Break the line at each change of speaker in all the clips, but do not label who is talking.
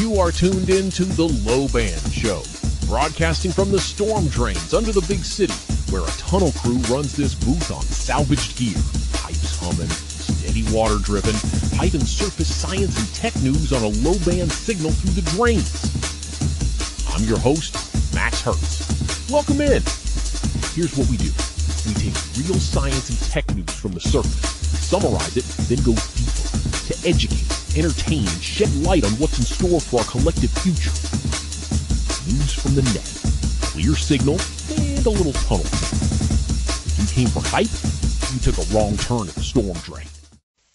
You are tuned in to The Low Band Show, broadcasting from the storm drains under the big city, where a tunnel crew runs this booth on salvaged gear, pipes humming, steady water dripping, piping surface science and tech news on a low band signal through the drains. I'm your host, Max Hertz. Welcome in. Here's what we do. We take real science and tech news from the surface, summarize it, then go deeper to educate, entertain, and shed light on what's in store for our collective future. News from the net, clear signal, and a little tunnel. If you came for hype, you took a wrong turn at the storm drain.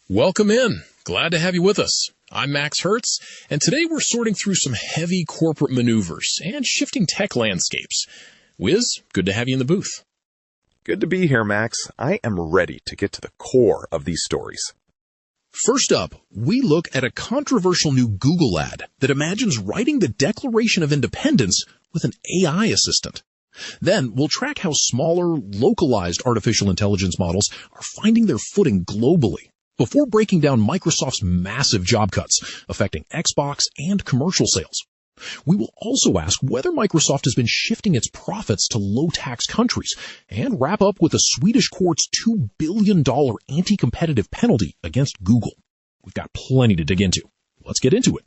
Welcome in. Glad to have you with us. I'm Max Hertz, and today we're sorting through some heavy corporate maneuvers and shifting tech landscapes. Wiz, good to have you in the booth.
Good to be here, Max. I am ready to get to the core of these stories.
First up, we look at a controversial new Google ad that imagines writing the Declaration of Independence with an AI assistant. Then we'll track how smaller, localized artificial intelligence models are finding their footing globally, before breaking down Microsoft's massive job cuts affecting Xbox and commercial sales. We will also ask whether Microsoft has been shifting its profits to low-tax countries, and wrap up with a Swedish court's $2 billion anti-competitive penalty against Google. We've got plenty to dig into. Let's get into it.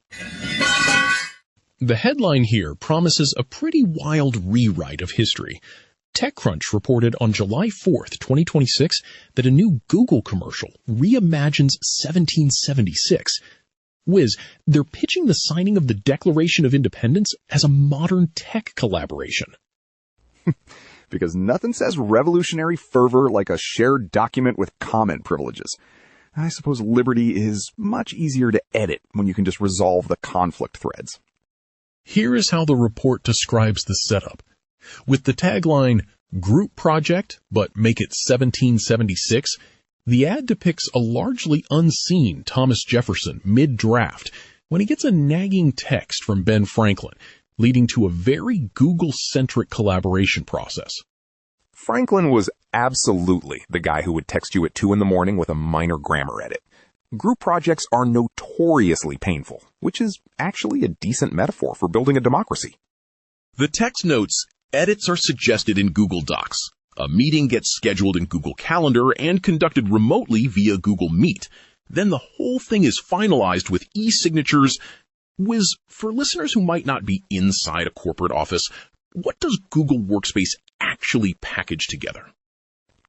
The headline here promises a pretty wild rewrite of history. TechCrunch reported on July 4th, 2026, that a new Google commercial reimagines 1776. Wiz, they're pitching the signing of the Declaration of Independence as a modern tech collaboration.
Because nothing says revolutionary fervor like a shared document with comment privileges. I suppose liberty is much easier to edit when you can just resolve the conflict threads.
Here is how the report describes the setup. With the tagline, "Group Project, but make it 1776, the ad depicts a largely unseen Thomas Jefferson mid-draft when he gets a nagging text from Ben Franklin, leading to a very Google-centric collaboration process.
Franklin was absolutely the guy who would text you at 2 a.m. with a minor grammar edit. Group projects are notoriously painful, which is actually a decent metaphor for building a democracy.
The text notes, edits are suggested in Google Docs. A meeting gets scheduled in Google Calendar and conducted remotely via Google Meet. Then the whole thing is finalized with e-signatures. Wiz, for listeners who might not be inside a corporate office, what does Google Workspace actually package together?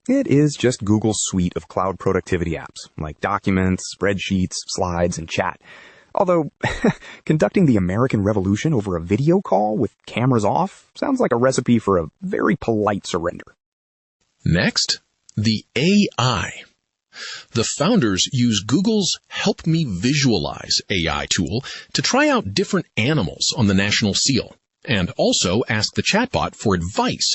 It is just Google's suite of cloud productivity apps, like Documents, Spreadsheets, Slides, and Chat. Although, conducting the American Revolution over a video call with cameras off sounds like a recipe for a very polite surrender.
Next, the AI. The founders use Google's Help Me Visualize AI tool to try out different animals on the national seal, and also ask the chatbot for advice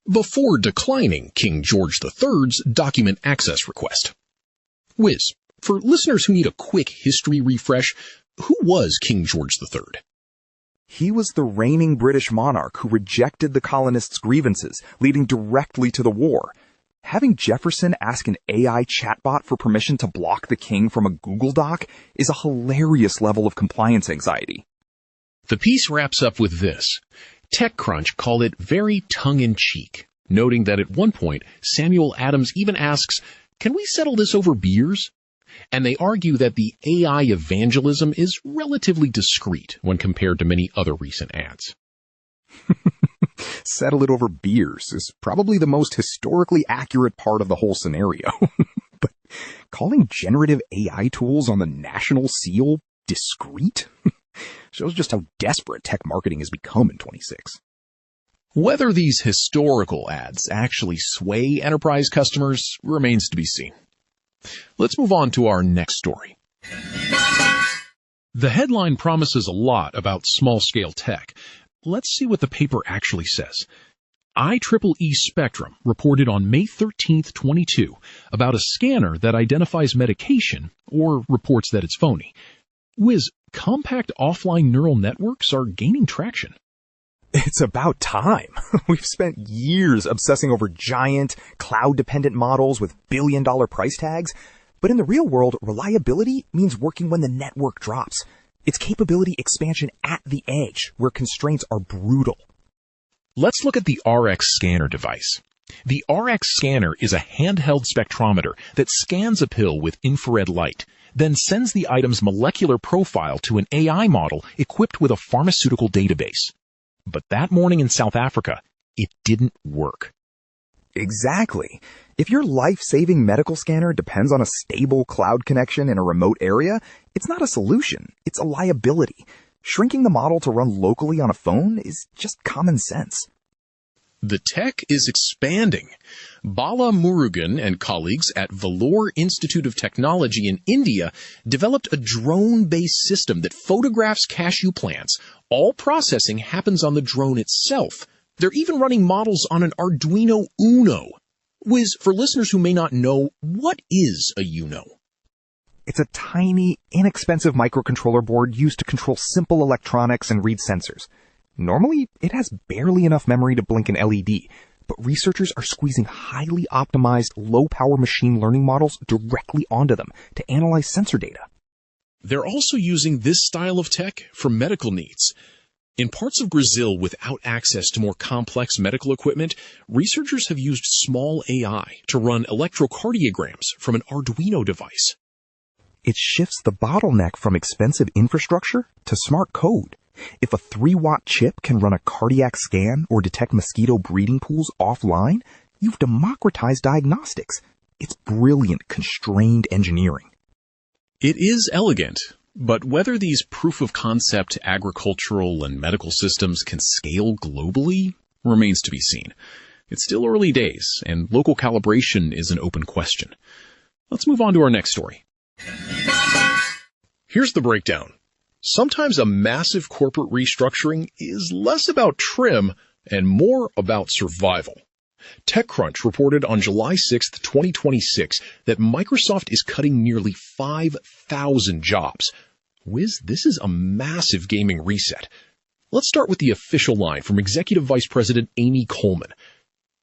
before declining King George III's document access request. Wiz, for listeners who need a quick history refresh, who was King George III?
He was the reigning British monarch who rejected the colonists' grievances, leading directly to the war. Having Jefferson ask an AI chatbot for permission to block the king from a Google Doc is a hilarious level of compliance anxiety.
The piece wraps up with this. TechCrunch called it very tongue-in-cheek, noting that at one point, Samuel Adams even asks, "Can we settle this over beers?" And they argue that the AI evangelism is relatively discreet when compared to many other recent ads.
Settle it over beers is probably the most historically accurate part of the whole scenario. But calling generative AI tools on the national seal discreet shows just how desperate tech marketing has become in 26.
Whether these historical ads actually sway enterprise customers remains to be seen. Let's move on to our next story. The headline promises a lot about small-scale tech. Let's see what the paper actually says. IEEE Spectrum reported on May 13th, 22, about a scanner that identifies medication or reports that it's phony. Wiz, compact offline neural networks are gaining traction.
It's about time. We've spent years obsessing over giant, cloud-dependent models with billion-dollar price tags. But in the real world, reliability means working when the network drops. It's capability expansion at the edge, where constraints are brutal.
Let's look at the RX scanner device. The RX scanner is a handheld spectrometer that scans a pill with infrared light, then sends the item's molecular profile to an AI model equipped with a pharmaceutical database. But that morning in South Africa, it didn't work.
Exactly. If your life-saving medical scanner depends on a stable cloud connection in a remote area, it's not a solution, it's a liability. Shrinking the model to run locally on a phone is just common sense.
The tech is expanding. Bala Murugan and colleagues at Vellore Institute of Technology in India developed a drone-based system that photographs cashew plants. All processing happens on the drone itself. They're even running models on an Arduino Uno. Wiz, for listeners who may not know, what is a Uno?
It's a tiny, inexpensive microcontroller board used to control simple electronics and read sensors. Normally, it has barely enough memory to blink an LED, but researchers are squeezing highly optimized, low-power machine learning models directly onto them to analyze sensor data.
They're also using this style of tech for medical needs. In parts of Brazil without access to more complex medical equipment, researchers have used small AI to run electrocardiograms from an Arduino device.
It shifts the bottleneck from expensive infrastructure to smart code. If a 3-watt chip can run a cardiac scan or detect mosquito breeding pools offline, you've democratized diagnostics. It's brilliant, constrained engineering.
It is elegant, but whether these proof-of-concept agricultural and medical systems can scale globally remains to be seen. It's still early days, and local calibration is an open question. Let's move on to our next story. Here's the breakdown. Sometimes a massive corporate restructuring is less about trim and more about survival. TechCrunch reported on July 6, 2026, that Microsoft is cutting nearly 5,000 jobs. Wiz, this is a massive gaming reset. Let's start with the official line from Executive Vice President Amy Coleman.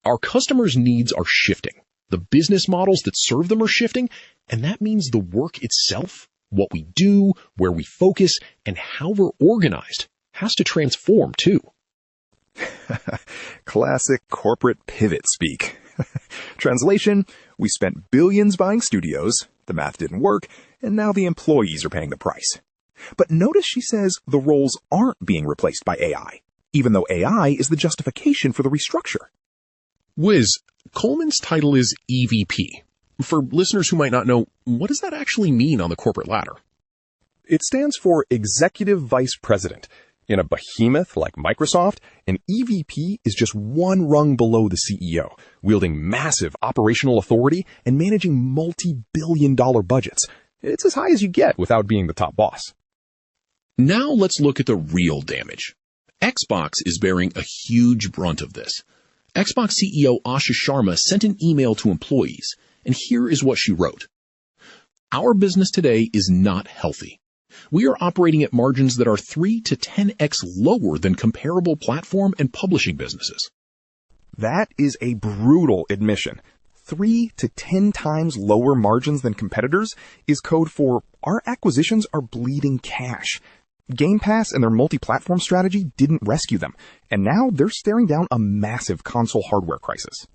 Our customers' needs are shifting. The business models that serve them are shifting, and that means the work itself, what we do, where we focus, and how we're organized has to transform too.
Classic corporate pivot speak. Translation, we spent billions buying studios, the math didn't work, and now the employees are paying the price. But notice she says the roles aren't being replaced by AI, even though AI is the justification for the restructure.
Wiz, Coleman's title is EVP. For listeners who might not know, what does that actually mean on the corporate ladder?
It stands for Executive Vice President. In a behemoth like Microsoft, an EVP is just one rung below the CEO, wielding massive operational authority and managing multi-billion-dollar budgets. It's as high as you get without being the top boss.
Now let's look at the real damage. Xbox is bearing a huge brunt of this. Xbox CEO Asha Sharma sent an email to employees, and here is what she wrote. Our business today is not healthy. We are operating at margins that are 3 to 10x lower than comparable platform and publishing businesses.
That is a brutal admission. 3 to 10 times lower margins than competitors is code for our acquisitions are bleeding cash. Game Pass and their multi-platform strategy didn't rescue them, and now they're staring down a massive console hardware crisis.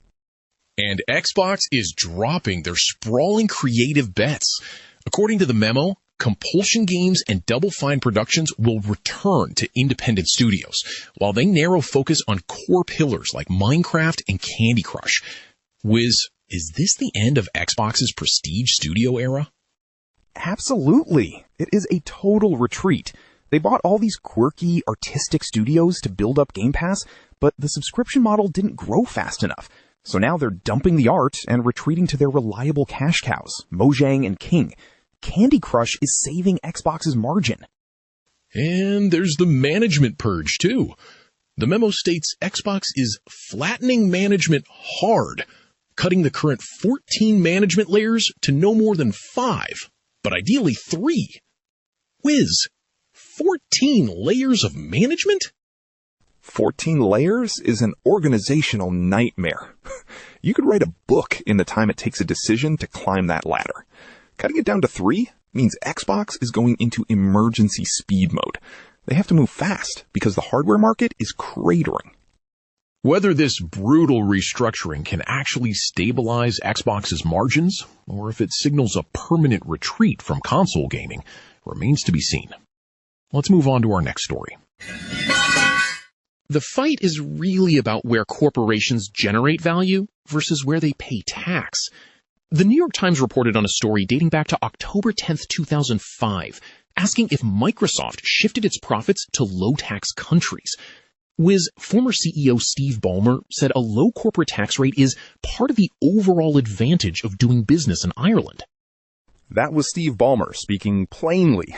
And Xbox is dropping their sprawling creative bets. According to the memo, Compulsion Games and Double Fine Productions will return to independent studios, while they narrow focus on core pillars like Minecraft and Candy Crush. Wiz, is this the end of Xbox's prestige studio era?
Absolutely. It is a total retreat. They bought all these quirky, artistic studios to build up Game Pass, but the subscription model didn't grow fast enough. So now they're dumping the art and retreating to their reliable cash cows, Mojang and King. Candy Crush is saving Xbox's margin.
And there's the management purge, too. The memo states Xbox is flattening management hard, cutting the current 14 management layers to no more than 5, but ideally 3. Wiz, 14 layers of management?
14 layers is an organizational nightmare. You could write a book in the time it takes a decision to climb that ladder. Cutting it down to 3? means Xbox is going into emergency speed mode. They have to move fast because the hardware market is cratering.
Whether this brutal restructuring can actually stabilize Xbox's margins, or if it signals a permanent retreat from console gaming, remains to be seen. Let's move on to our next story.
The fight is really about where corporations generate value versus where they pay tax. The New York Times reported on a story dating back to October 10th, 2005, asking if Microsoft shifted its profits to low-tax countries. Wiz former CEO Steve Ballmer said a low corporate tax rate is part of the overall advantage of doing business in Ireland.
That was Steve Ballmer speaking plainly.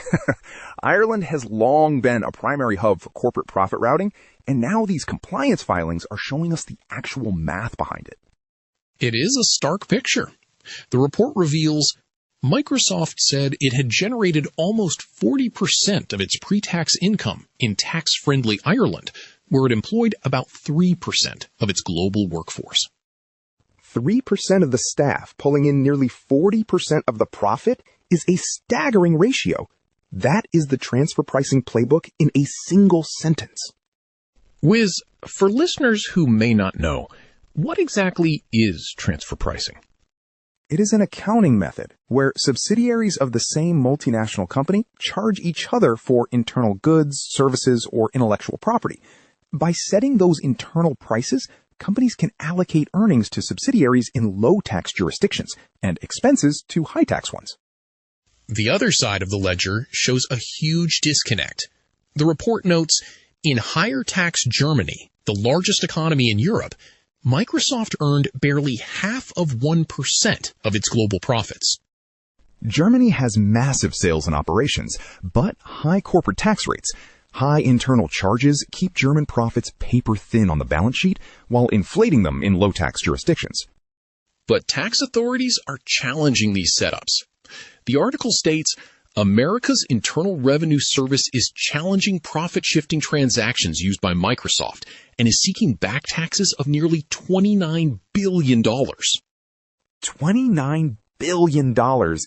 Ireland has long been a primary hub for corporate profit routing, and now these compliance filings are showing us the actual math behind it.
It is a stark picture. The report reveals Microsoft said it had generated almost 40% of its pre-tax income in tax-friendly Ireland, where it employed about 3% of its global workforce.
3% of the staff pulling in nearly 40% of the profit is a staggering ratio. That is the transfer pricing playbook in a single sentence.
Wiz, for listeners who may not know, what exactly is transfer pricing?
It is an accounting method where subsidiaries of the same multinational company charge each other for internal goods, services, or intellectual property. By setting those internal prices, companies can allocate earnings to subsidiaries in low-tax jurisdictions and expenses to high-tax ones.
The other side of the ledger shows a huge disconnect. The report notes, in higher-tax Germany, the largest economy in Europe, Microsoft earned barely half of 1% of its global profits.
Germany has massive sales and operations, but high corporate tax rates. High internal charges keep German profits paper thin on the balance sheet while inflating them in low-tax jurisdictions.
But tax authorities are challenging these setups. The article states, America's Internal Revenue Service is challenging profit-shifting transactions used by Microsoft and is seeking back taxes of nearly $29 billion.
$29 billion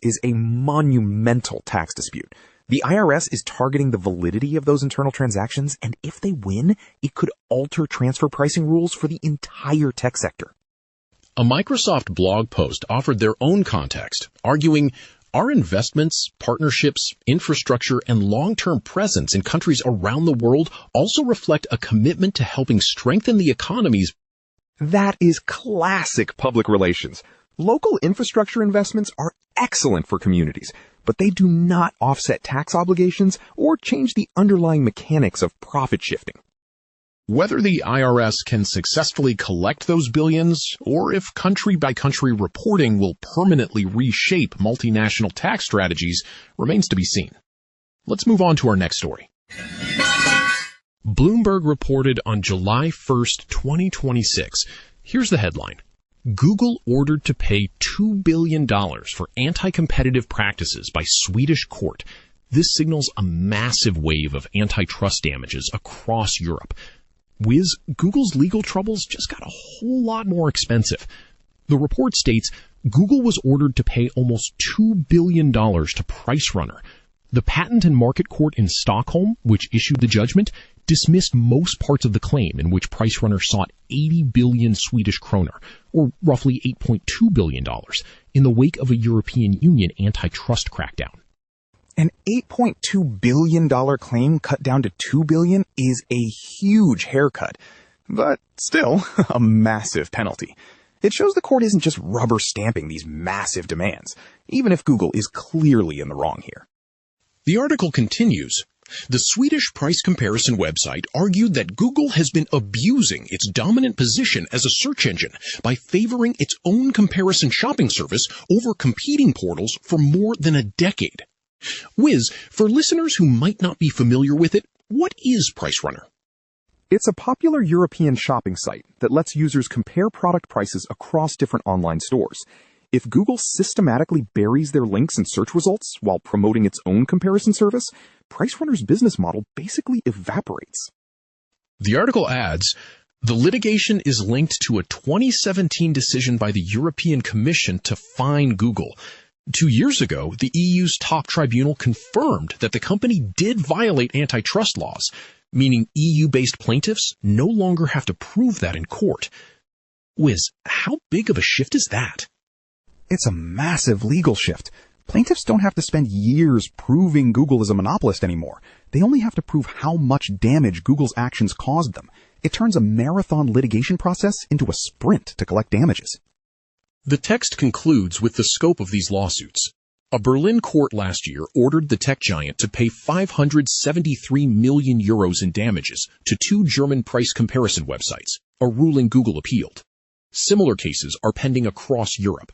is a monumental tax dispute. The IRS is targeting the validity of those internal transactions, and if they win, it could alter transfer pricing rules for the entire tech sector.
A Microsoft blog post offered their own context, arguing, our investments, partnerships, infrastructure, and long-term presence in countries around the world also reflect a commitment to helping strengthen the economies.
That is classic public relations. Local infrastructure investments are excellent for communities, but they do not offset tax obligations or change the underlying mechanics of profit shifting.
Whether the IRS can successfully collect those billions, or if country-by-country reporting will permanently reshape multinational tax strategies, remains to be seen. Let's move on to our next story. Bloomberg reported on July 1st, 2026. Here's the headline. Google ordered to pay $2 billion for anti-competitive practices by Swedish court. This signals a massive wave of antitrust damages across Europe. Wiz, Google's legal troubles just got a whole lot more expensive. The report states Google was ordered to pay almost $2 billion to PriceRunner. The Patent and Market Court in Stockholm, which issued the judgment, dismissed most parts of the claim in which PriceRunner sought 80 billion Swedish kroner, or roughly $8.2 billion, in the wake of a European Union antitrust crackdown.
An $8.2 billion claim cut down to $2 billion is a huge haircut, but still a massive penalty. It shows the court isn't just rubber stamping these massive demands, even if Google is clearly in the wrong here.
The article continues. The Swedish price comparison website argued that Google has been abusing its dominant position as a search engine by favoring its own comparison shopping service over competing portals for more than a decade. Wiz, for listeners who might not be familiar with it, what is PriceRunner?
It's a popular European shopping site that lets users compare product prices across different online stores. If Google systematically buries their links in search results while promoting its own comparison service, PriceRunner's business model basically evaporates.
The article adds, the litigation is linked to a 2017 decision by the European Commission to fine Google. 2 years ago, the EU's top tribunal confirmed that the company did violate antitrust laws, meaning EU-based plaintiffs no longer have to prove that in court. Wiz, how big of a shift is that?
It's a massive legal shift. Plaintiffs don't have to spend years proving Google is a monopolist anymore. They only have to prove how much damage Google's actions caused them. It turns a marathon litigation process into a sprint to collect damages.
The text concludes with the scope of these lawsuits. A Berlin court last year ordered the tech giant to pay 573 million euros in damages to 2 German price comparison websites, a ruling Google appealed. Similar cases are pending across Europe.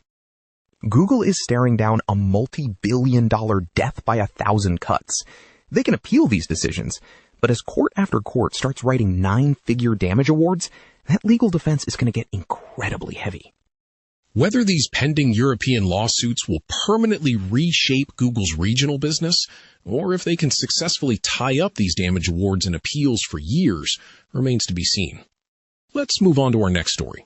Google is staring down a multi-billion-dollar death by 1,000 cuts. They can appeal these decisions, but as court after court starts writing 9-figure damage awards, that legal defense is going to get incredibly heavy.
Whether these pending European lawsuits will permanently reshape Google's regional business, or if they can successfully tie up these damage awards and appeals for years, remains to be seen. Let's move on to our next story.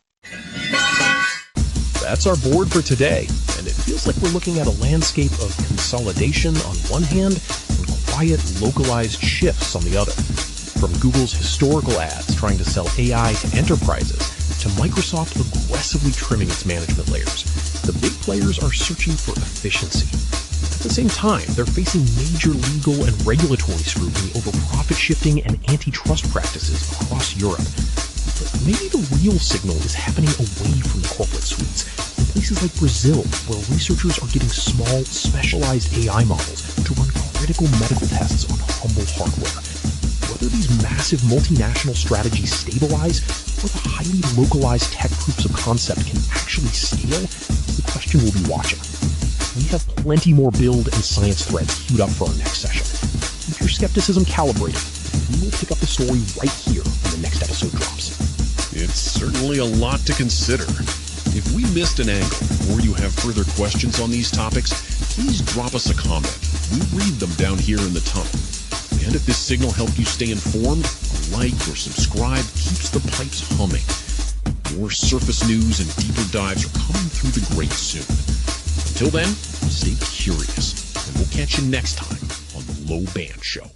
That's our board for today, and it feels like we're looking at a landscape of consolidation on one hand and quiet, localized shifts on the other. From Google's historical ads trying to sell AI to enterprises, to Microsoft aggressively trimming its management layers, the big players are searching for efficiency. At the same time, they're facing major legal and regulatory scrutiny over profit shifting and antitrust practices across Europe. But maybe the real signal is happening away from the corporate suites, in places like Brazil, where researchers are getting small, specialized AI models to run critical medical tests on humble hardware. Whether these massive multinational strategies stabilize, or the highly localized tech proofs of concept can actually scale, is the question we'll be watching. We have plenty more build and science threads queued up for our next session. Keep your skepticism calibrated. We will pick up the story right here when the next episode drops.
It's certainly a lot to consider. If we missed an angle, or you have further questions on these topics, please drop us a comment. We read them down here in the tunnel. And if this signal helped you stay informed, a like or subscribe keeps the pipes humming. More surface news and deeper dives are coming through the grate soon. Until then, stay curious, and we'll catch you next time on The Low Band Show.